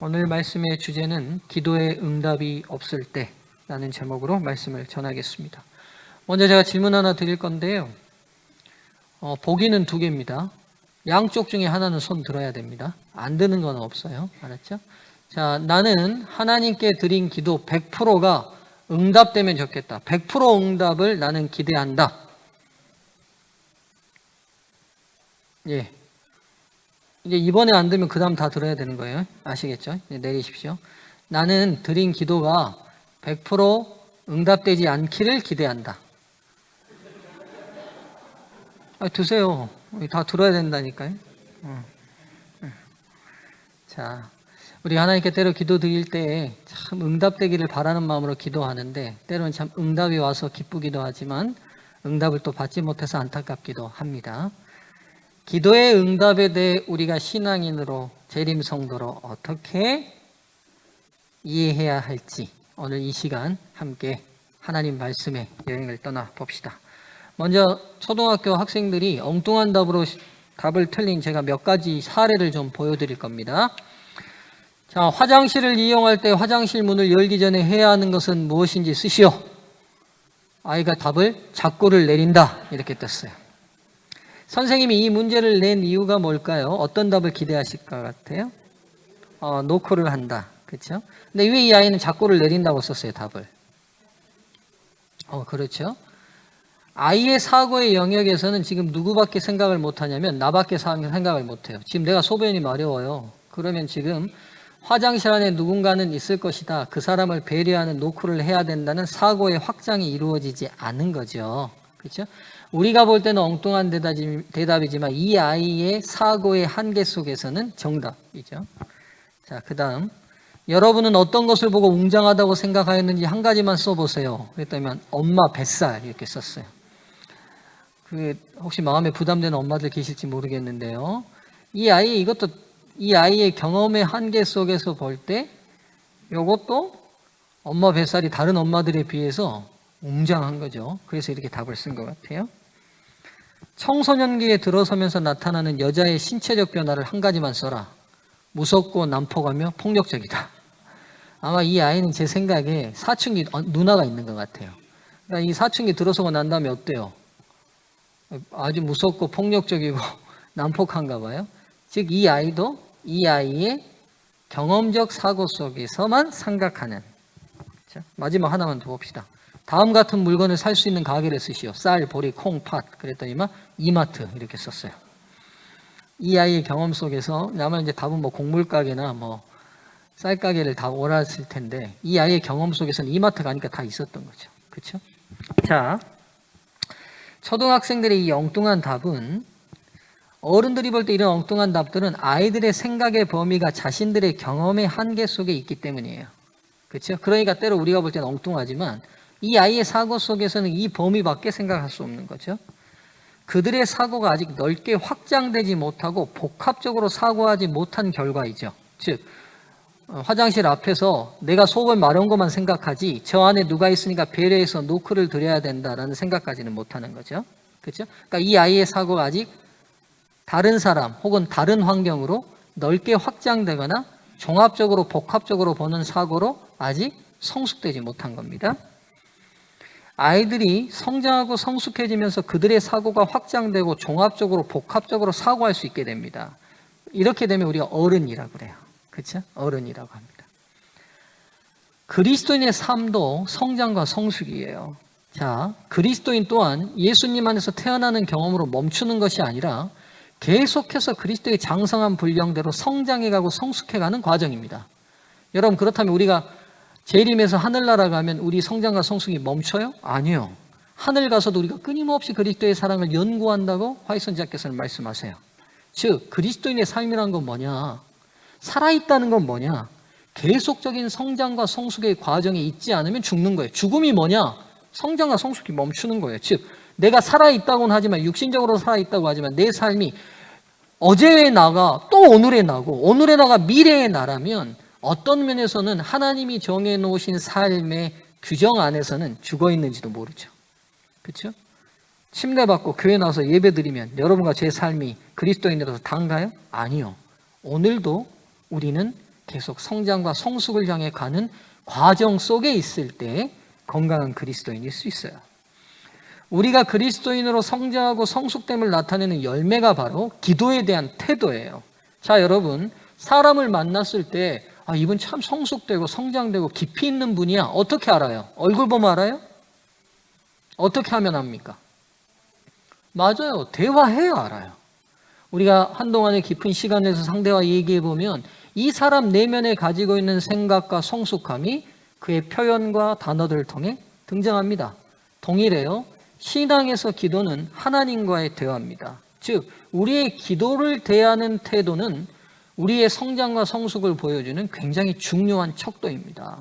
오늘 말씀의 주제는 기도의 응답이 없을 때라는 제목으로 말씀을 전하겠습니다. 먼저 제가 질문 하나 드릴 건데요. 보기는 두 개입니다. 양쪽 중에 하나는 손 들어야 됩니다. 안 드는 건 없어요. 알았죠? 자, 나는 하나님께 드린 기도 100%가 응답되면 좋겠다. 100% 응답을 나는 기대한다. 예. 이제 이번에 안 되면 그 다음 다 들어야 되는 거예요. 아시겠죠? 내리십시오. 나는 드린 기도가 100% 응답되지 않기를 기대한다. 드세요. 다 들어야 된다니까요. 자, 우리 하나님께 때로 기도 드릴 때 참 응답되기를 바라는 마음으로 기도하는데 때로는 참 응답이 와서 기쁘기도 하지만 응답을 또 받지 못해서 안타깝기도 합니다. 기도의 응답에 대해 우리가 신앙인으로 재림 성도로 어떻게 이해해야 할지 오늘 이 시간 함께 하나님 말씀의 여행을 떠나 봅시다. 먼저 초등학교 학생들이 엉뚱한 답으로 답을 틀린 제가 몇 가지 사례를 좀 보여드릴 겁니다. 자, 화장실을 이용할 때 화장실 문을 열기 전에 해야 하는 것은 무엇인지 쓰시오. 아이가 답을 작고를 내린다 이렇게 떴어요. 선생님이 이 문제를 낸 이유가 뭘까요? 어떤 답을 기대하실 것 같아요? 노크를 한다. 그렇죠? 근데 왜 이 아이는 작고를 내린다고 썼어요, 답을? 그렇죠. 아이의 사고의 영역에서는 지금 누구밖에 생각을 못하냐면 나밖에 생각을 못해요. 지금 내가 소변이 마려워요. 그러면 지금 화장실 안에 누군가는 있을 것이다. 그 사람을 배려하는 노크를 해야 된다는 사고의 확장이 이루어지지 않은 거죠. 그렇죠? 우리가 볼 때는 엉뚱한 대답이지만 이 아이의 사고의 한계 속에서는 정답이죠. 자, 그 다음 여러분은 어떤 것을 보고 웅장하다고 생각하였는지 한 가지만 써보세요. 그랬다면 엄마 뱃살 이렇게 썼어요. 혹시 마음에 부담되는 엄마들 계실지 모르겠는데요. 이 아이의 경험의 한계 속에서 볼 때 이것도 엄마 뱃살이 다른 엄마들에 비해서 웅장한 거죠. 그래서 이렇게 답을 쓴 것 같아요. 청소년기에 들어서면서 나타나는 여자의 신체적 변화를 한 가지만 써라. 무섭고 난폭하며 폭력적이다. 아마 이 아이는 제 생각에 사춘기 누나가 있는 것 같아요. 그러니까 이 사춘기 들어서고 난 다음에 어때요? 아주 무섭고 폭력적이고 난폭한가 봐요. 즉 이 아이도 이 아이의 경험적 사고 속에서만 생각하는. 자, 마지막 하나만 더 봅시다. 다음 같은 물건을 살 수 있는 가게를 쓰시오. 쌀, 보리, 콩, 팥. 그랬더니만 이마트 이렇게 썼어요. 이 아이의 경험 속에서 아마 이제 답은 뭐 곡물가게나 뭐 쌀가게를 다 오랐을 텐데 이 아이의 경험 속에서는 이마트 가니까 다 있었던 거죠. 그렇죠? 자, 초등학생들의 이 엉뚱한 답은 어른들이 볼 때 이런 엉뚱한 답들은 아이들의 생각의 범위가 자신들의 경험의 한계 속에 있기 때문이에요. 그렇죠? 그러니까 때로 우리가 볼 때는 엉뚱하지만 이 아이의 사고 속에서는 이 범위 밖에 생각할 수 없는 거죠. 그들의 사고가 아직 넓게 확장되지 못하고 복합적으로 사고하지 못한 결과이죠. 즉 화장실 앞에서 내가 소변 마려운 것만 생각하지 저 안에 누가 있으니까 배려해서 노크를 드려야 된다라는 생각까지는 못하는 거죠. 그렇죠? 그러니까 이 아이의 사고가 아직 다른 사람 혹은 다른 환경으로 넓게 확장되거나 종합적으로 복합적으로 보는 사고로 아직 성숙되지 못한 겁니다. 아이들이 성장하고 성숙해지면서 그들의 사고가 확장되고 종합적으로 복합적으로 사고할 수 있게 됩니다. 이렇게 되면 우리가 어른이라고 그래요. 그렇죠? 어른이라고 합니다. 그리스도인의 삶도 성장과 성숙이에요. 자, 그리스도인 또한 예수님 안에서 태어나는 경험으로 멈추는 것이 아니라 계속해서 그리스도의 장성한 분량대로 성장해가고 성숙해가는 과정입니다. 여러분 그렇다면 우리가 재림에서 하늘나라 가면 우리 성장과 성숙이 멈춰요? 아니요. 하늘 가서도 우리가 끊임없이 그리스도의 사랑을 연구한다고 화이선지자께서는 말씀하세요. 즉 그리스도인의 삶이란 건 뭐냐? 살아있다는 건 뭐냐? 계속적인 성장과 성숙의 과정에 있지 않으면 죽는 거예요. 죽음이 뭐냐? 성장과 성숙이 멈추는 거예요. 즉 내가 살아있다고는 하지만 육신적으로 살아있다고 하지만 내 삶이 어제의 나가 또 오늘의 나고 오늘의 나가 미래의 나라면 어떤 면에서는 하나님이 정해놓으신 삶의 규정 안에서는 죽어있는지도 모르죠. 그렇죠? 침례받고 교회 나와서 예배드리면 여러분과 제 삶이 그리스도인으로서 단가요? 아니요. 오늘도 우리는 계속 성장과 성숙을 향해 가는 과정 속에 있을 때 건강한 그리스도인일 수 있어요. 우리가 그리스도인으로 성장하고 성숙됨을 나타내는 열매가 바로 기도에 대한 태도예요. 자, 여러분, 사람을 만났을 때 이분 참 성숙되고 성장되고 깊이 있는 분이야. 어떻게 알아요? 얼굴 보면 알아요? 어떻게 하면 압니까? 맞아요. 대화해야 알아요. 우리가 한동안의 깊은 시간에서 상대와 얘기해 보면 이 사람 내면에 가지고 있는 생각과 성숙함이 그의 표현과 단어들을 통해 등장합니다. 동일해요. 신앙에서 기도는 하나님과의 대화입니다. 즉, 우리의 기도를 대하는 태도는 우리의 성장과 성숙을 보여주는 굉장히 중요한 척도입니다.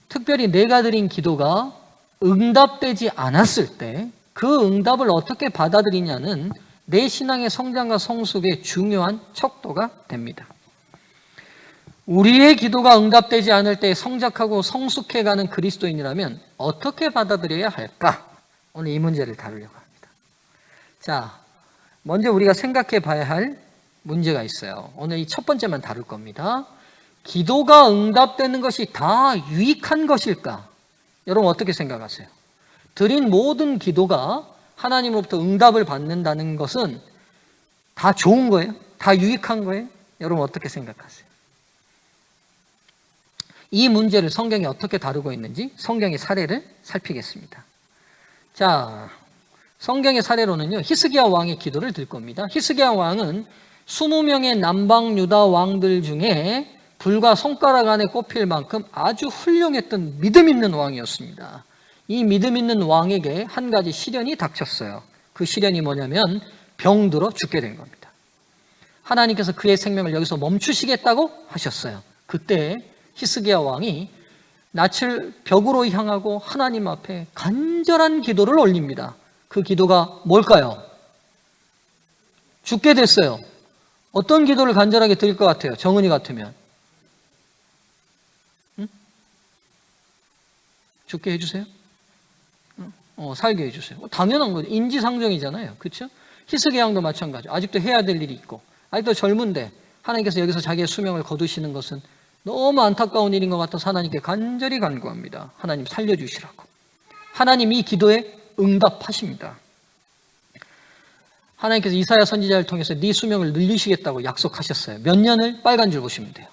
특별히 내가 드린 기도가 응답되지 않았을 때 그 응답을 어떻게 받아들이냐는 내 신앙의 성장과 성숙의 중요한 척도가 됩니다. 우리의 기도가 응답되지 않을 때 성장하고 성숙해가는 그리스도인이라면 어떻게 받아들여야 할까? 오늘 이 문제를 다루려고 합니다. 자, 먼저 우리가 생각해 봐야 할 문제가 있어요. 오늘 이 첫 번째만 다룰 겁니다. 기도가 응답되는 것이 다 유익한 것일까? 여러분 어떻게 생각하세요? 드린 모든 기도가 하나님으로부터 응답을 받는다는 것은 다 좋은 거예요? 다 유익한 거예요? 여러분 어떻게 생각하세요? 이 문제를 성경이 어떻게 다루고 있는지 성경의 사례를 살피겠습니다. 자, 성경의 사례로는요, 히스기야 왕의 기도를 들 겁니다. 히스기야 왕은 20명의 남방 유다 왕들 중에 불과 손가락 안에 꼽힐 만큼 아주 훌륭했던 믿음 있는 왕이었습니다. 이 믿음 있는 왕에게 한 가지 시련이 닥쳤어요. 그 시련이 뭐냐면 병들어 죽게 된 겁니다. 하나님께서 그의 생명을 여기서 멈추시겠다고 하셨어요. 그때 히스기야 왕이 낯을 벽으로 향하고 하나님 앞에 간절한 기도를 올립니다. 그 기도가 뭘까요? 죽게 됐어요. 어떤 기도를 간절하게 드릴 것 같아요? 정은이 같으면. 응? 죽게 해주세요? 살게 해주세요. 당연한 거죠. 인지상정이잖아요. 그렇죠? 히스기야 왕도 마찬가지. 아직도 해야 될 일이 있고 아직도 젊은데 하나님께서 여기서 자기의 수명을 거두시는 것은 너무 안타까운 일인 것 같아서 하나님께 간절히 간구합니다. 하나님 살려주시라고. 하나님 이 기도에 응답하십니다. 하나님께서 이사야 선지자를 통해서 네 수명을 늘리시겠다고 약속하셨어요. 몇 년을? 빨간 줄 보시면 돼요.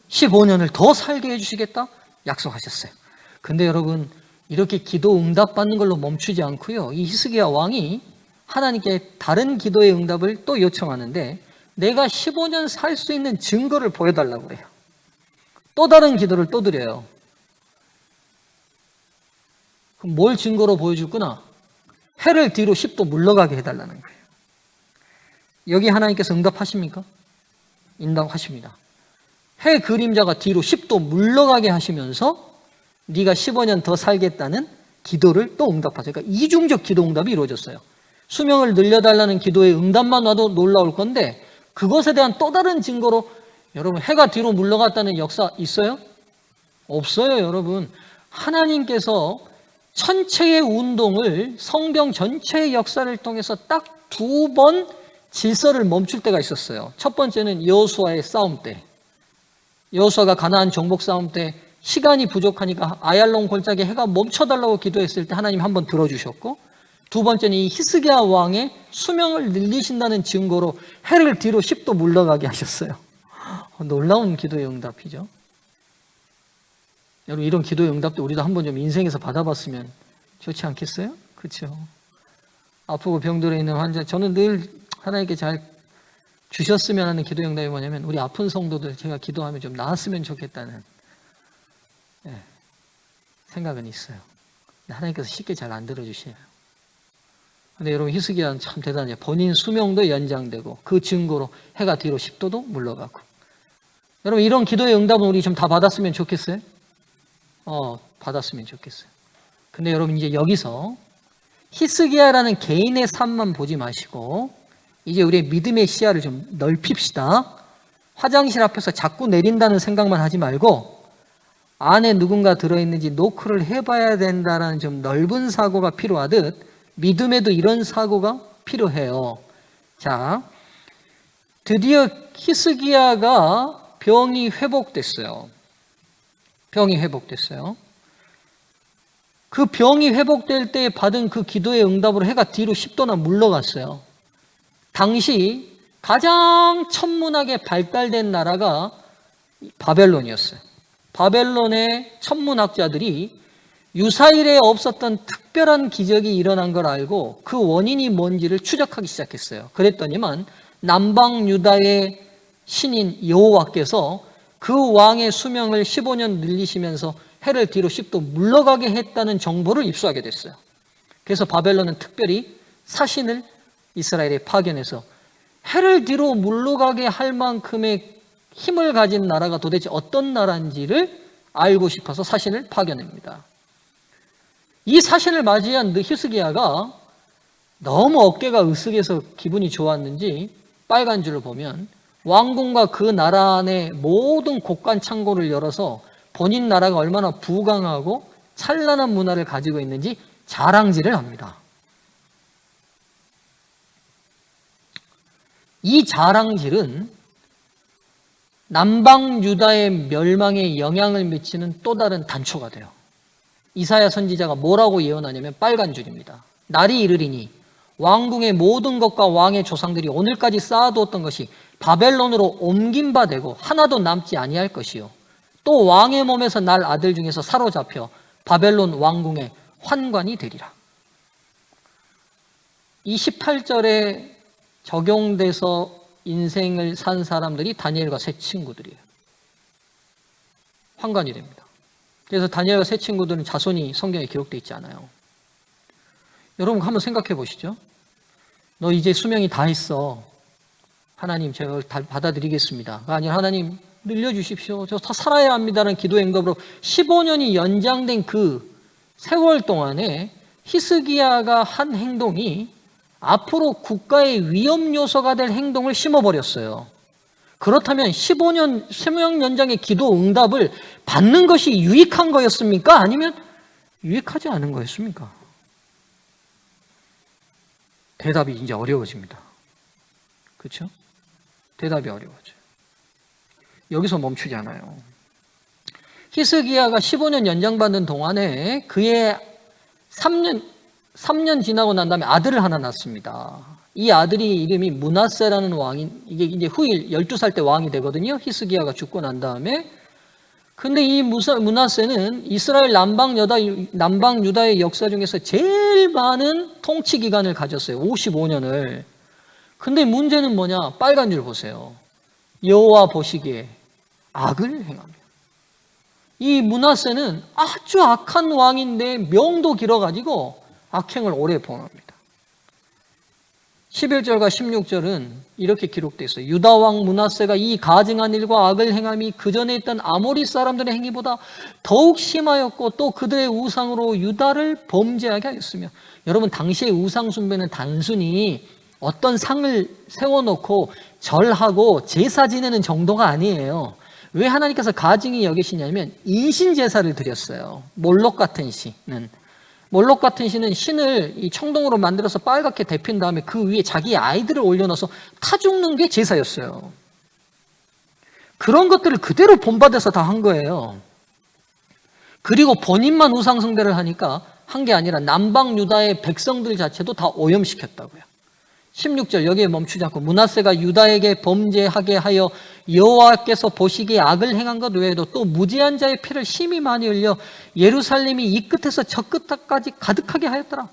15년을 더 살게 해주시겠다? 약속하셨어요. 근데 여러분 이렇게 기도 응답받는 걸로 멈추지 않고요. 이 히스기야 왕이 하나님께 다른 기도의 응답을 또 요청하는데 내가 15년 살 수 있는 증거를 보여달라고 그래요. 또 다른 기도를 또 드려요. 그럼 뭘 증거로 보여줄구나? 해를 뒤로 10도 물러가게 해달라는 거예요. 여기 하나님께서 응답하십니까? 응답하십니다. 해 그림자가 뒤로 10도 물러가게 하시면서 네가 15년 더 살겠다는 기도를 또 응답하세요. 그러니까 이중적 기도 응답이 이루어졌어요. 수명을 늘려달라는 기도의 응답만 와도 놀라울 건데 그것에 대한 또 다른 증거로 여러분 해가 뒤로 물러갔다는 역사 있어요? 없어요, 여러분. 하나님께서 전체의 운동을 성경 전체의 역사를 통해서 딱 2번 질서를 멈출 때가 있었어요. 첫 번째는 여호수아의 싸움 때. 여호수아가 가나안 정복 싸움 때 시간이 부족하니까 아얄론 골짜기에 해가 멈춰달라고 기도했을 때 하나님 한번 들어주셨고, 두 번째는 이 히스기야 왕의 수명을 늘리신다는 증거로 해를 뒤로 10도 물러가게 하셨어요. 놀라운 기도의 응답이죠. 여러분 이런 기도의 응답도 우리도 한번 좀 인생에서 받아봤으면 좋지 않겠어요? 그렇죠. 아프고 병들어 있는 환자, 저는 늘 하나님께 잘 주셨으면 하는 기도의 응답이 뭐냐면 우리 아픈 성도들 제가 기도하면 좀 나았으면 좋겠다는 생각은 있어요. 하나님께서 쉽게 잘 안 들어주셔요. 근데 여러분 히스기야는 참 대단해요. 본인 수명도 연장되고 그 증거로 해가 뒤로 10도도 물러가고. 여러분 이런 기도의 응답은 우리 좀 다 받았으면 좋겠어요? 받았으면 좋겠어요. 근데 여러분 이제 여기서 히스기야라는 개인의 삶만 보지 마시고 이제 우리의 믿음의 시야를 좀 넓힙시다. 화장실 앞에서 자꾸 내린다는 생각만 하지 말고 안에 누군가 들어있는지 노크를 해봐야 된다는 좀 넓은 사고가 필요하듯 믿음에도 이런 사고가 필요해요. 자, 드디어 히스기야가 병이 회복됐어요. 병이 회복됐어요. 그 병이 회복될 때 받은 그 기도의 응답으로 해가 뒤로 10도나 물러갔어요. 당시 가장 천문학에 발달된 나라가 바벨론이었어요. 바벨론의 천문학자들이 유사일에 없었던 특별한 기적이 일어난 걸 알고 그 원인이 뭔지를 추적하기 시작했어요. 그랬더니만 남방 유다의 신인 여호와께서 그 왕의 수명을 15년 늘리시면서 해를 뒤로 10도 물러가게 했다는 정보를 입수하게 됐어요. 그래서 바벨론은 특별히 사신을 이스라엘에 파견해서 해를 뒤로 물러가게 할 만큼의 힘을 가진 나라가 도대체 어떤 나라인지를 알고 싶어서 사신을 파견합니다. 이 사신을 맞이한 히스기야가 너무 어깨가 으쓱해서 기분이 좋았는지 빨간 줄을 보면 왕궁과 그 나라 안에 모든 곳간 창고를 열어서 본인 나라가 얼마나 부강하고 찬란한 문화를 가지고 있는지 자랑질을 합니다. 이 자랑질은 남방 유다의 멸망에 영향을 미치는 또 다른 단초가 돼요. 이사야 선지자가 뭐라고 예언하냐면 빨간 줄입니다. 날이 이르리니 왕궁의 모든 것과 왕의 조상들이 오늘까지 쌓아두었던 것이 바벨론으로 옮긴 바 되고 하나도 남지 아니할 것이요. 또 왕의 몸에서 날 아들 중에서 사로잡혀 바벨론 왕궁의 환관이 되리라. 이 18절에 적용돼서 인생을 산 사람들이 다니엘과 세 친구들이에요. 환관이 됩니다. 그래서 다니엘과 세 친구들은 자손이 성경에 기록되어 있지 않아요. 여러분 한번 생각해 보시죠. 너 이제 수명이 다 했어. 하나님 제가 다 받아들이겠습니다. 아니야 하나님 늘려주십시오. 저 다 살아야 합니다라는 기도의 응답으로 15년이 연장된 그 세월 동안에 히스기야가 한 행동이 앞으로 국가의 위험 요소가 될 행동을 심어버렸어요. 그렇다면 15년 수명 연장의 기도 응답을 받는 것이 유익한 거였습니까? 아니면 유익하지 않은 거였습니까? 대답이 이제 어려워집니다. 그렇죠? 대답이 어려워져요. 여기서 멈추지 않아요. 히스기야가 15년 연장받는 동안에 그의 3년 지나고 난 다음에 아들을 하나 낳습니다. 이 아들이 이름이 므낫세라는 왕이 이게 이제 후일 12살 때 왕이 되거든요. 히스기야가 죽고 난 다음에. 근데 이 므낫세는 이스라엘 남방 유다의 역사 중에서 제일 많은 통치 기간을 가졌어요. 55년을. 근데 문제는 뭐냐? 빨간 줄 보세요. 여호와 보시기에 악을 행하며. 이 므낫세는 아주 악한 왕인데 명도 길어가지고 악행을 오래 범합니다. 11절과 16절은 이렇게 기록되어 있어요. 유다 왕 므낫세가 이 가증한 일과 악을 행함이 그전에 있던 아모리 사람들의 행위보다 더욱 심하였고 또 그들의 우상으로 유다를 범죄하게 하였으며. 여러분 당시의 우상 숭배는 단순히 어떤 상을 세워놓고 절하고 제사 지내는 정도가 아니에요. 왜 하나님께서 가증히 여기시냐면 인신제사를 드렸어요. 몰록 같은 신은. 몰록 같은 신을 이 청동으로 만들어서 빨갛게 데핀 다음에 그 위에 자기 아이들을 올려놔서 타 죽는 게 제사였어요. 그런 것들을 그대로 본받아서 다 한 거예요. 그리고 본인만 우상 숭배를 하니까 한 게 아니라 남방 유다의 백성들 자체도 다 오염시켰다고요. 16절 여기에 멈추지 않고 므낫세가 유다에게 범죄하게 하여 여호와께서 보시기에 악을 행한 것 외에도 또 무지한 자의 피를 심히 많이 흘려 예루살렘이 이 끝에서 저 끝까지 가득하게 하였더라.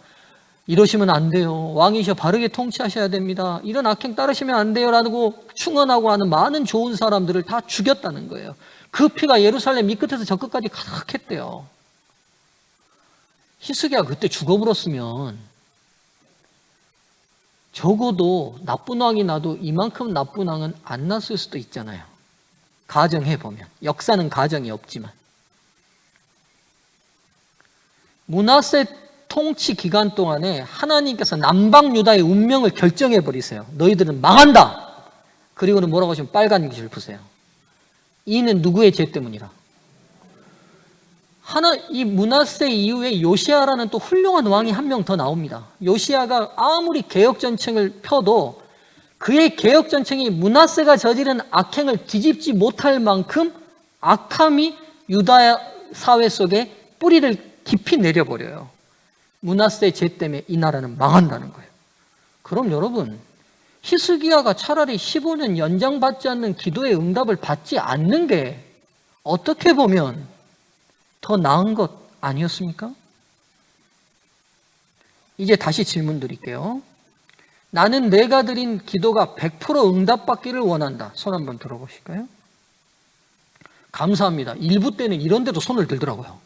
이러시면 안 돼요. 왕이셔 바르게 통치하셔야 됩니다. 이런 악행 따르시면 안 돼요라고 충언하고 하는 많은 좋은 사람들을 다 죽였다는 거예요. 그 피가 예루살렘 이 끝에서 저 끝까지 가득했대요. 히스기야가 그때 죽어버렸으면 적어도 나쁜 왕이 나도 이만큼 나쁜 왕은 안 났을 수도 있잖아요. 가정해보면. 역사는 가정이 없지만. 므낫세 통치 기간 동안에 하나님께서 남방 유다의 운명을 결정해버리세요. 너희들은 망한다. 그리고는 뭐라고 하시면 빨간 줄 보세요. 이는 누구의 죄 때문이라. 이 므낫세 이후에 요시아라는 또 훌륭한 왕이 한 명 더 나옵니다. 요시아가 아무리 개혁 전쟁을 펴도 그의 개혁 전쟁이 므낫세가 저지른 악행을 뒤집지 못할 만큼 악함이 유다 사회 속에 뿌리를 깊이 내려버려요. 므낫세의 죄 때문에 이 나라는 망한다는 거예요. 그럼 여러분, 히스기야가 차라리 15년 연장받지 않는 기도의 응답을 받지 않는 게 어떻게 보면 더 나은 것 아니었습니까? 이제 다시 질문 드릴게요. 나는 내가 드린 기도가 100% 응답받기를 원한다. 손 한번 들어보실까요? 감사합니다. 1부 때는 이런 데도 손을 들더라고요.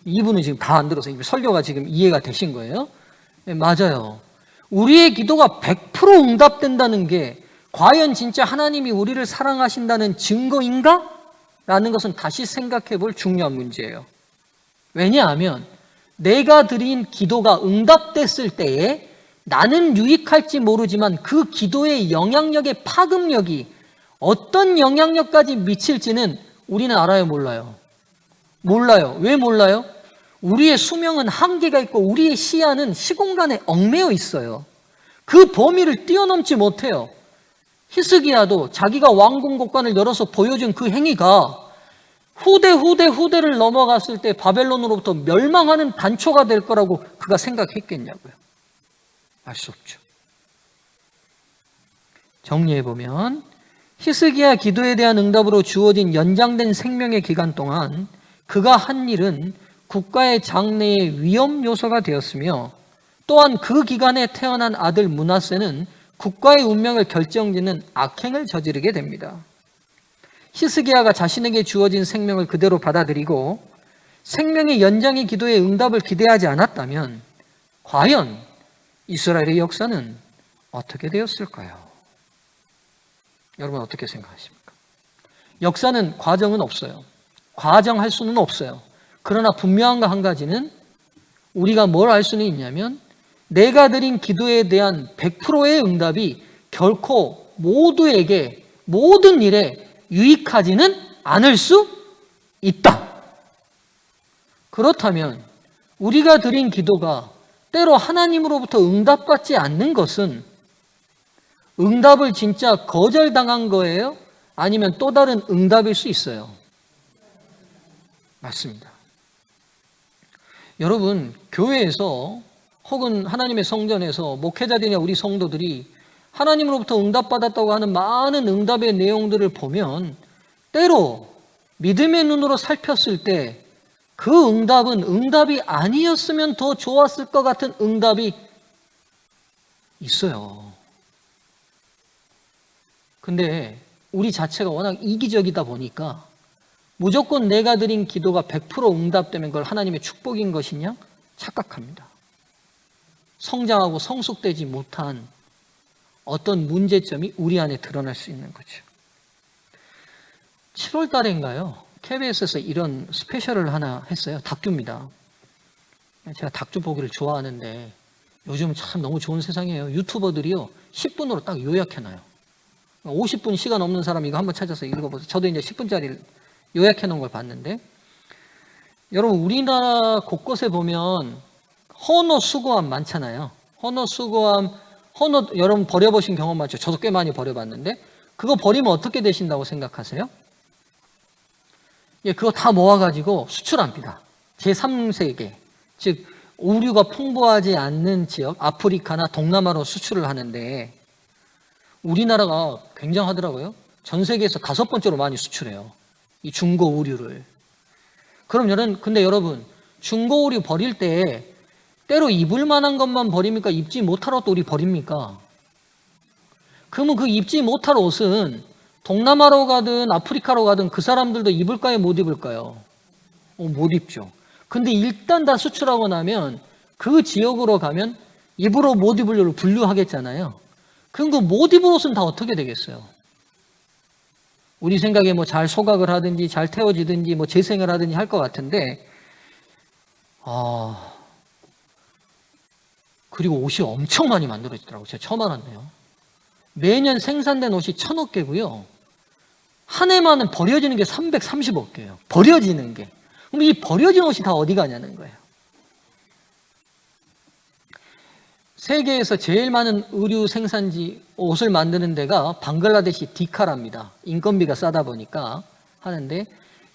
2부는 지금 다 안 들어서 설교가 지금 이해가 되신 거예요? 네, 맞아요. 우리의 기도가 100% 응답된다는 게 과연 진짜 하나님이 우리를 사랑하신다는 증거인가? 라는 것은 다시 생각해 볼 중요한 문제예요. 왜냐하면 내가 드린 기도가 응답됐을 때에 나는 유익할지 모르지만 그 기도의 영향력의 파급력이 어떤 영향력까지 미칠지는 우리는 알아요, 몰라요? 몰라요. 왜 몰라요? 우리의 수명은 한계가 있고 우리의 시야는 시공간에 얽매여 있어요. 그 범위를 뛰어넘지 못해요. 히스기야도 자기가 왕궁곡관을 열어서 보여준 그 행위가 후대를 넘어갔을 때 바벨론으로부터 멸망하는 단초가 될 거라고 그가 생각했겠냐고요. 알 수 없죠. 정리해보면 히스기야 기도에 대한 응답으로 주어진 연장된 생명의 기간 동안 그가 한 일은 국가의 장래의 위험 요소가 되었으며 또한 그 기간에 태어난 아들 므낫세는 국가의 운명을 결정짓는 악행을 저지르게 됩니다. 히스기야가 자신에게 주어진 생명을 그대로 받아들이고 생명의 연장의 기도에 응답을 기대하지 않았다면 과연 이스라엘의 역사는 어떻게 되었을까요? 여러분 어떻게 생각하십니까? 역사는 과정은 없어요. 과정할 수는 없어요. 그러나 분명한 거 한 가지는 우리가 뭘 알 수는 있냐면 내가 드린 기도에 대한 100%의 응답이 결코 모두에게 모든 일에 유익하지는 않을 수 있다. 그렇다면 우리가 드린 기도가 때로 하나님으로부터 응답받지 않는 것은 응답을 진짜 거절당한 거예요? 아니면 또 다른 응답일 수 있어요? 맞습니다. 여러분, 교회에서 혹은 하나님의 성전에서 목회자들이나 우리 성도들이 하나님으로부터 응답받았다고 하는 많은 응답의 내용들을 보면 때로 믿음의 눈으로 살폈을 때 그 응답은 응답이 아니었으면 더 좋았을 것 같은 응답이 있어요. 근데 우리 자체가 워낙 이기적이다 보니까 무조건 내가 드린 기도가 100% 응답되면 그걸 하나님의 축복인 것이냐? 착각합니다. 성장하고 성숙되지 못한 어떤 문제점이 우리 안에 드러날 수 있는 거죠. 7월 달인가요? KBS에서 이런 스페셜을 하나 했어요. 다큐입니다. 제가 다큐 보기를 좋아하는데 요즘 참 너무 좋은 세상이에요. 유튜버들이요 10분으로 딱 요약해놔요. 50분 시간 없는 사람 이거 한번 찾아서 읽어보세요. 저도 이제 10분짜리 요약해놓은 걸 봤는데 여러분 우리나라 곳곳에 보면 헌어 수거함 많잖아요. 헌어 수거함 헌어 여러분 버려보신 경험 많죠? 저도 꽤 많이 버려봤는데 그거 버리면 어떻게 되신다고 생각하세요? 예, 그거 다 모아가지고 수출합니다. 제3세계, 즉 오류가 풍부하지 않는 지역, 아프리카나 동남아로 수출을 하는데 우리나라가 굉장하더라고요. 전 세계에서 5번째로 많이 수출해요. 이 중고 오류를. 그럼 근데 여러분 중고 오류 버릴 때 때로 입을 만한 것만 버립니까? 입지 못할 옷도 우리 버립니까? 그러면 그 입지 못할 옷은 동남아로 가든 아프리카로 가든 그 사람들도 입을까요? 못 입을까요? 못 입죠. 근데 일단 다 수출하고 나면 그 지역으로 가면 입으로 못 입을 로 분류하겠잖아요. 그럼 그 못 입을 옷은 다 어떻게 되겠어요? 우리 생각에 뭐 잘 소각을 하든지 잘 태워지든지 뭐 재생을 하든지 할 것 같은데 그리고 옷이 엄청 많이 만들어지더라고요. 제가 처음 알았네요. 매년 생산된 옷이 1000억 개고요. 한 해만은 버려지는 게 330억 개예요. 버려지는 게. 그럼 이 버려진 옷이 다 어디 가냐는 거예요. 세계에서 제일 많은 의류 생산지 옷을 만드는 데가 방글라데시 디카라입니다. 인건비가 싸다 보니까 하는데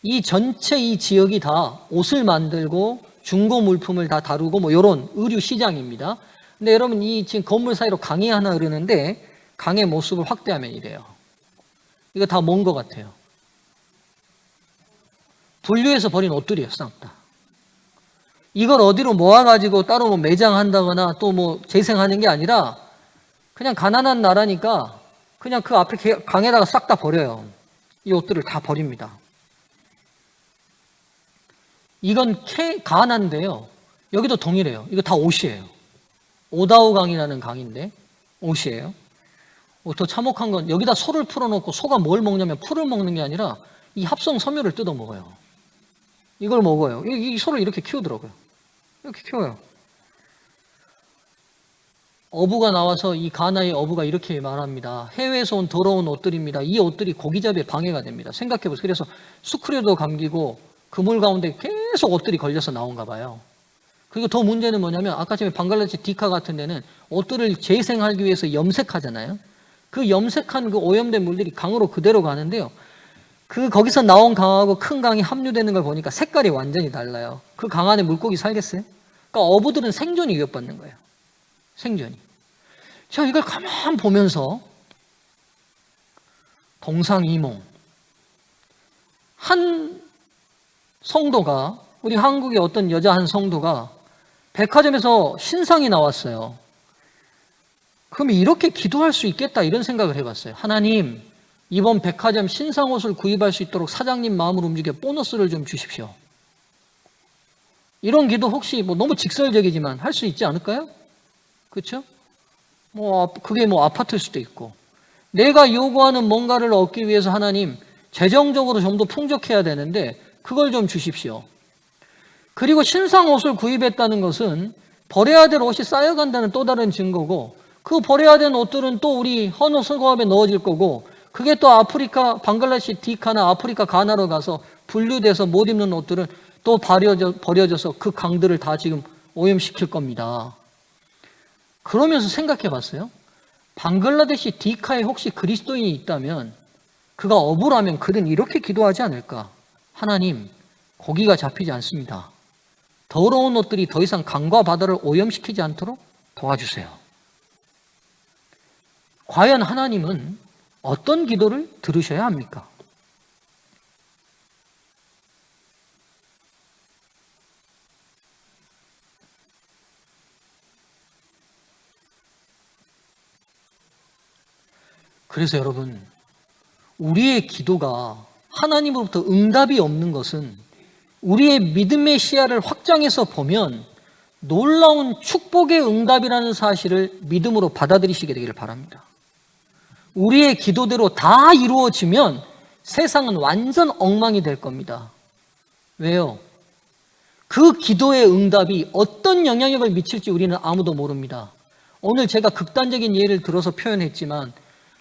이 전체 이 지역이 다 옷을 만들고 중고 물품을 다 다루고 뭐 이런 의류 시장입니다. 근데 여러분 이 지금 건물 사이로 강이 하나 흐르는데 강의 모습을 확대하면 이래요. 이거 다 뭔 것 같아요? 분류해서 버린 옷들이에요, 싹 다. 이걸 어디로 모아가지고 따로 뭐 매장한다거나 또 뭐 재생하는 게 아니라 그냥 가난한 나라니까 그냥 그 앞에 강에다가 싹 다 버려요. 이 옷들을 다 버립니다. 이건 가나인데요. 여기도 동일해요. 이거 다 옷이에요. 오다오 강이라는 강인데 옷이에요. 더 참혹한 건 여기다 소를 풀어놓고 소가 뭘 먹냐면 풀을 먹는 게 아니라 이 합성 섬유를 뜯어 먹어요. 이걸 먹어요. 이 소를 이렇게 키우더라고요. 이렇게 키워요. 어부가 나와서 이 가나의 어부가 이렇게 말합니다. 해외에서 온 더러운 옷들입니다. 이 옷들이 고기잡이에 방해가 됩니다. 생각해보세요. 그래서 수크레도 감기고 그물 가운데 계속 옷들이 걸려서 나온가 봐요. 그리고 더 문제는 뭐냐면 아까 전에 방글라데시 디카 같은 데는 옷들을 재생하기 위해서 염색하잖아요. 그 염색한 그 오염된 물들이 강으로 그대로 가는데요. 거기서 나온 강하고 큰 강이 합류되는 걸 보니까 색깔이 완전히 달라요. 그 강 안에 물고기 살겠어요? 그러니까 어부들은 생존이 위협받는 거예요. 생존이. 제가 이걸 가만 보면서 동상이몽. 한 성도가, 우리 한국의 어떤 여자 한 성도가 백화점에서 신상이 나왔어요. 그럼 이렇게 기도할 수 있겠다 이런 생각을 해봤어요. 하나님, 이번 백화점 신상 옷을 구입할 수 있도록 사장님 마음을 움직여 보너스를 좀 주십시오. 이런 기도 혹시 뭐 너무 직설적이지만 할 수 있지 않을까요? 그렇죠? 그게 아파트일 수도 있고. 내가 요구하는 뭔가를 얻기 위해서 하나님, 재정적으로 좀 더 풍족해야 되는데 그걸 좀 주십시오. 그리고 신상 옷을 구입했다는 것은 버려야 될 옷이 쌓여간다는 또 다른 증거고, 그 버려야 되는 옷들은 또 우리 헌옷 수거함에 넣어질 거고, 그게 또 아프리카 방글라데시 디카나 아프리카 가나로 가서 분류돼서 못 입는 옷들은 또 버려져서 그 강들을 다 지금 오염시킬 겁니다. 그러면서 생각해 봤어요. 방글라데시 디카에 혹시 그리스도인이 있다면 그가 어부라면 그는 이렇게 기도하지 않을까? 하나님, 고기가 잡히지 않습니다. 더러운 옷들이 더 이상 강과 바다를 오염시키지 않도록 도와주세요. 과연 하나님은 어떤 기도를 들으셔야 합니까? 그래서 여러분, 우리의 기도가 하나님으로부터 응답이 없는 것은 우리의 믿음의 시야를 확장해서 보면 놀라운 축복의 응답이라는 사실을 믿음으로 받아들이시게 되기를 바랍니다. 우리의 기도대로 다 이루어지면 세상은 완전 엉망이 될 겁니다. 왜요? 그 기도의 응답이 어떤 영향력을 미칠지 우리는 아무도 모릅니다. 오늘 제가 극단적인 예를 들어서 표현했지만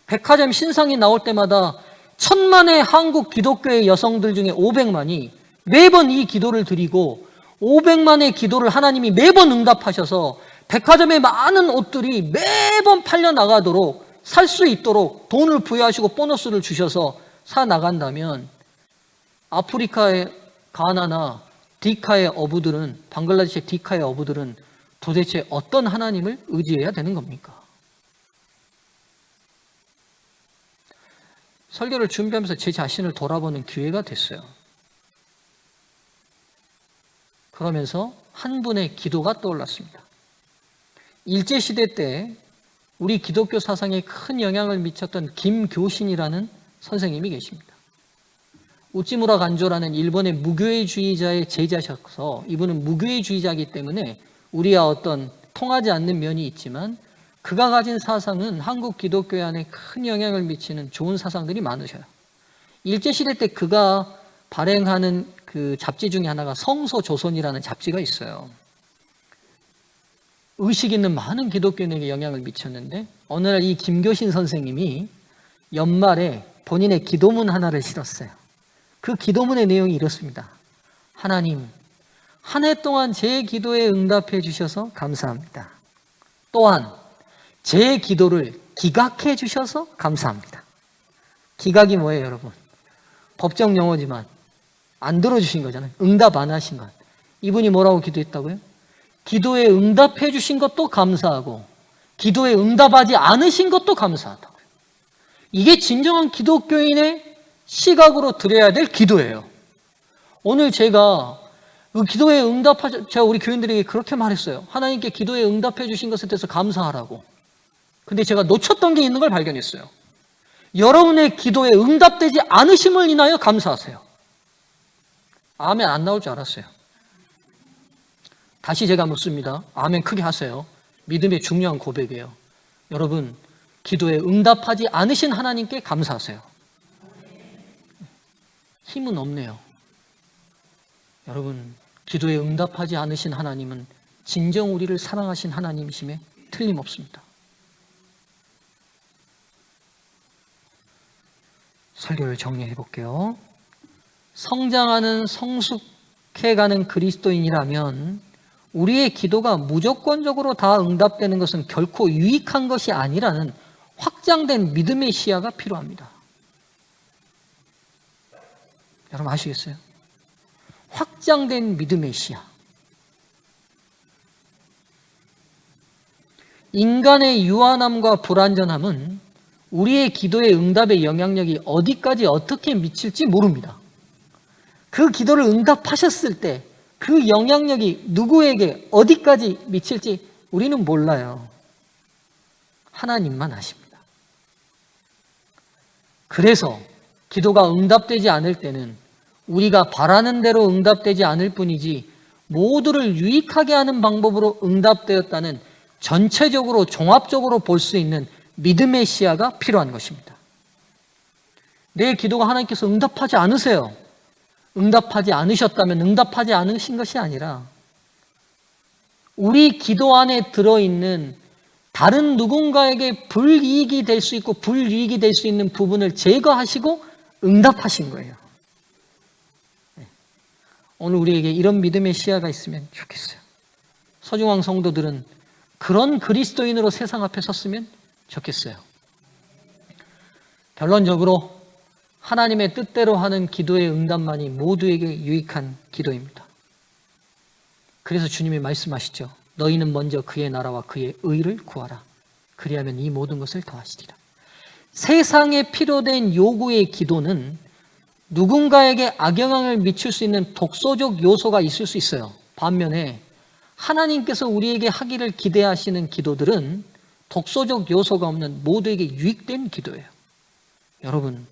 백화점 신상이 나올 때마다 1000만의 한국 기독교의 여성들 중에 500만이 매번 이 기도를 드리고 500만의 기도를 하나님이 매번 응답하셔서 백화점에 많은 옷들이 매번 팔려나가도록 살 수 있도록 돈을 부여하시고 보너스를 주셔서 사 나간다면 아프리카의 가나나 디카의 어부들은, 방글라데시 디카의 어부들은 도대체 어떤 하나님을 의지해야 되는 겁니까? 설교를 준비하면서 제 자신을 돌아보는 기회가 됐어요. 그러면서 한 분의 기도가 떠올랐습니다. 일제시대 때 우리 기독교 사상에 큰 영향을 미쳤던 김교신이라는 선생님이 계십니다. 우찌무라 간조라는 일본의 무교회주의자의 제자셔서 이분은 무교회주의자이기 때문에 우리와 어떤 통하지 않는 면이 있지만 그가 가진 사상은 한국 기독교 안에 큰 영향을 미치는 좋은 사상들이 많으셔요. 일제시대 때 그가 발행하는 그 잡지 중에 하나가 성서조선이라는 잡지가 있어요. 의식 있는 많은 기독교인에게 영향을 미쳤는데 어느 날 이 김교신 선생님이 연말에 본인의 기도문 하나를 실었어요. 그 기도문의 내용이 이렇습니다. 하나님, 한 해 동안 제 기도에 응답해 주셔서 감사합니다. 또한 제 기도를 기각해 주셔서 감사합니다. 기각이 뭐예요, 여러분? 법정 용어지만 안 들어주신 거잖아요. 응답 안 하신 것. 이분이 뭐라고 기도했다고요? 기도에 응답해 주신 것도 감사하고 기도에 응답하지 않으신 것도 감사하다고요. 이게 진정한 기독교인의 시각으로 드려야 될 기도예요. 오늘 제가 그 기도에 제가 우리 교인들에게 그렇게 말했어요. 하나님께 기도에 응답해 주신 것에 대해서 감사하라고. 근데 제가 놓쳤던 게 있는 걸 발견했어요. 여러분의 기도에 응답되지 않으심을 인하여 감사하세요. 아멘 안 나올 줄 알았어요. 다시 제가 묻습니다. 아멘 크게 하세요. 믿음의 중요한 고백이에요. 여러분, 기도에 응답하지 않으신 하나님께 감사하세요. 힘은 없네요. 여러분, 기도에 응답하지 않으신 하나님은 진정 우리를 사랑하신 하나님이심에 틀림없습니다. 설교를 정리해 볼게요. 성장하는 성숙해가는 그리스도인이라면 우리의 기도가 무조건적으로 다 응답되는 것은 결코 유익한 것이 아니라는 확장된 믿음의 시야가 필요합니다. 여러분 아시겠어요? 확장된 믿음의 시야. 인간의 유한함과 불완전함은 우리의 기도의 응답의 영향력이 어디까지 어떻게 미칠지 모릅니다. 그 기도를 응답하셨을 때 그 영향력이 누구에게 어디까지 미칠지 우리는 몰라요. 하나님만 아십니다. 그래서 기도가 응답되지 않을 때는 우리가 바라는 대로 응답되지 않을 뿐이지 모두를 유익하게 하는 방법으로 응답되었다는 전체적으로 종합적으로 볼 수 있는 믿음의 시야가 필요한 것입니다. 내 기도가 하나님께서 응답하지 않으세요. 응답하지 않으셨다면 응답하지 않으신 것이 아니라 우리 기도 안에 들어있는 다른 누군가에게 불이익이 될 수 있고 불이익이 될 수 있는 부분을 제거하시고 응답하신 거예요. 오늘 우리에게 이런 믿음의 시야가 있으면 좋겠어요. 서중왕 성도들은 그런 그리스도인으로 세상 앞에 섰으면 좋겠어요. 결론적으로 하나님의 뜻대로 하는 기도의 응답만이 모두에게 유익한 기도입니다. 그래서 주님이 말씀하시죠. 너희는 먼저 그의 나라와 그의 의를 구하라. 그리하면 이 모든 것을 더하시리라. 세상에 필요된 요구의 기도는 누군가에게 악영향을 미칠 수 있는 독소적 요소가 있을 수 있어요. 반면에 하나님께서 우리에게 하기를 기대하시는 기도들은 독소적 요소가 없는 모두에게 유익된 기도예요. 여러분,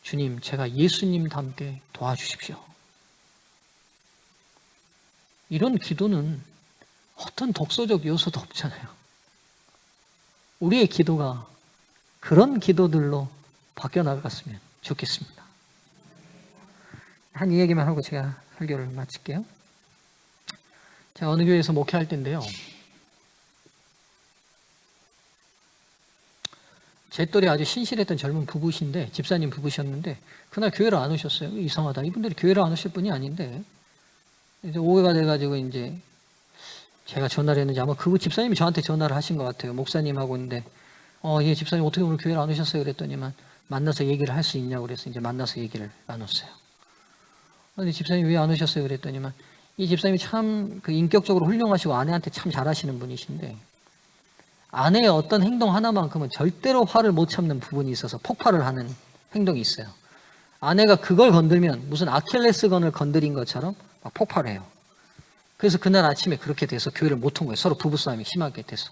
주님, 제가 예수님 닮게 도와주십시오. 이런 기도는 어떤 독소적 요소도 없잖아요. 우리의 기도가 그런 기도들로 바뀌어 나갔으면 좋겠습니다. 한 이야기만 하고 제가 설교를 마칠게요. 제가 어느 교회에서 목회할 때인데요. 제 또래 아주 신실했던 젊은 부부신데, 집사님 부부셨는데, 그날 교회를 안 오셨어요. 이상하다. 이분들이 교회를 안 오실 분이 아닌데, 이제 오해가 돼가지고, 이제, 제가 전화를 했는지 아마 그 집사님이 저한테 전화를 하신 것 같아요. 목사님하고 있는데, 예, 집사님 어떻게 오늘 교회를 안 오셨어요? 그랬더니만, 만나서 얘기를 할 수 있냐고 그래서 이제 만나서 얘기를 나눴어요. 근데 집사님 왜 안 오셨어요? 그랬더니만, 이 집사님이 참 그 인격적으로 훌륭하시고 아내한테 참 잘하시는 분이신데, 아내의 어떤 행동 하나만큼은 절대로 화를 못 참는 부분이 있어서 폭발을 하는 행동이 있어요. 아내가 그걸 건들면 무슨 아킬레스건을 건드린 것처럼 막 폭발해요. 그래서 그날 아침에 그렇게 돼서 교회를 못 온 거예요. 서로 부부싸움이 심하게 돼서.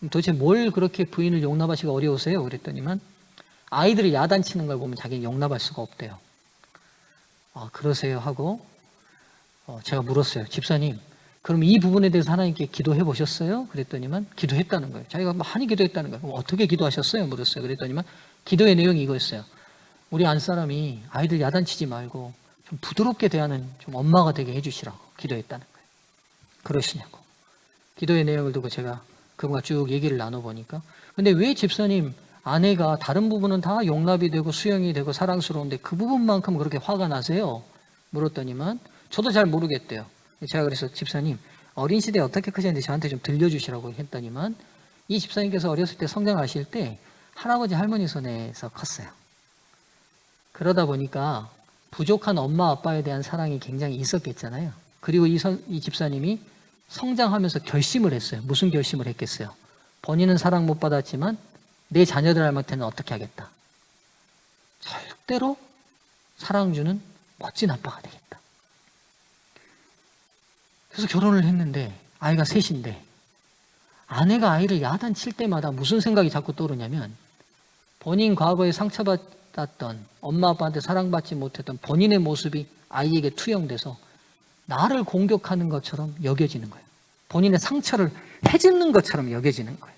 도대체 뭘 그렇게 부인을 용납하시기가 어려우세요? 그랬더니만 아이들이 야단치는 걸 보면 자기는 용납할 수가 없대요. 그러세요 하고 제가 물었어요. 집사님, 그럼 이 부분에 대해서 하나님께 기도해 보셨어요? 그랬더니만 기도했다는 거예요. 자기가 많이 기도했다는 거예요. 그럼 어떻게 기도하셨어요? 물었어요. 그랬더니만 기도의 내용이 이거였어요. 우리 안사람이 아이들 야단치지 말고 좀 부드럽게 대하는 좀 엄마가 되게 해주시라고 기도했다는 거예요. 그러시냐고. 기도의 내용을 두고 제가 그분과 쭉 얘기를 나눠보니까, 근데 왜 집사님 아내가 다른 부분은 다 용납이 되고 수용이 되고 사랑스러운데 그 부분만큼 그렇게 화가 나세요? 물었더니만 저도 잘 모르겠대요. 제가 그래서 집사님, 어린 시대에 어떻게 크셨는지 저한테 좀 들려주시라고 했더니만 이 집사님께서 어렸을 때 성장하실 때 할아버지 할머니 손에서 컸어요. 그러다 보니까 부족한 엄마 아빠에 대한 사랑이 굉장히 있었겠잖아요. 그리고 이 집사님이 성장하면서 결심을 했어요. 무슨 결심을 했겠어요? 본인은 사랑 못 받았지만 내 자녀들한테는 어떻게 하겠다. 절대로 사랑 주는 멋진 아빠가 되겠다. 그래서 결혼을 했는데 아이가 셋인데 아내가 아이를 야단칠 때마다 무슨 생각이 자꾸 떠오르냐면 본인 과거에 상처받았던 엄마 아빠한테 사랑받지 못했던 본인의 모습이 아이에게 투영돼서 나를 공격하는 것처럼 여겨지는 거예요. 본인의 상처를 헤집는 것처럼 여겨지는 거예요.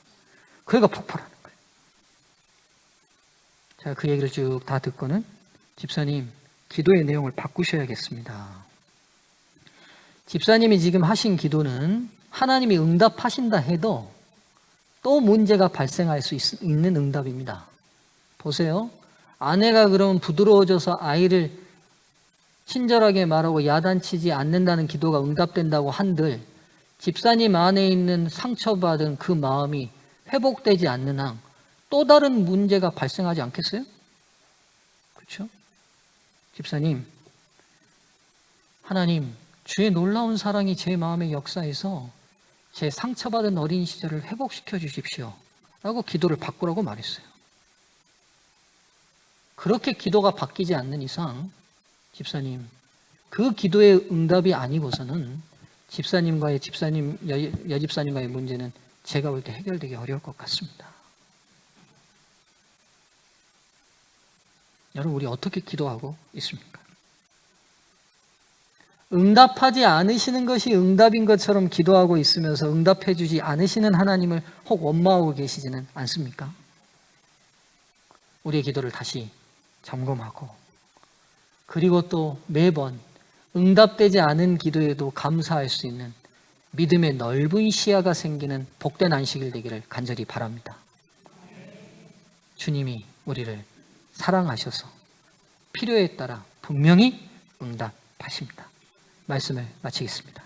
그애가 폭발하는 거예요. 제가 그 얘기를 쭉 다 듣고는 집사님, 기도의 내용을 바꾸셔야겠습니다. 집사님이 지금 하신 기도는 하나님이 응답하신다 해도 또 문제가 발생할 수 있는 응답입니다. 보세요. 아내가 그러면 부드러워져서 아이를 친절하게 말하고 야단치지 않는다는 기도가 응답된다고 한들 집사님 안에 있는 상처받은 그 마음이 회복되지 않는 한 또 다른 문제가 발생하지 않겠어요? 그렇죠? 집사님, 하나님, 주의 놀라운 사랑이 제 마음의 역사에서 제 상처받은 어린 시절을 회복시켜 주십시오. 라고 기도를 바꾸라고 말했어요. 그렇게 기도가 바뀌지 않는 이상 집사님, 그 기도의 응답이 아니고서는 여집사님과의 문제는 제가 볼 때 해결되기 어려울 것 같습니다. 여러분, 우리 어떻게 기도하고 있습니까? 응답하지 않으시는 것이 응답인 것처럼 기도하고 있으면서 응답해 주지 않으시는 하나님을 혹 원망하고 계시지는 않습니까? 우리의 기도를 다시 점검하고 그리고 또 매번 응답되지 않은 기도에도 감사할 수 있는 믿음의 넓은 시야가 생기는 복된 안식일 되기를 간절히 바랍니다. 주님이 우리를 사랑하셔서 필요에 따라 분명히 응답하십니다. 말씀을 마치겠습니다.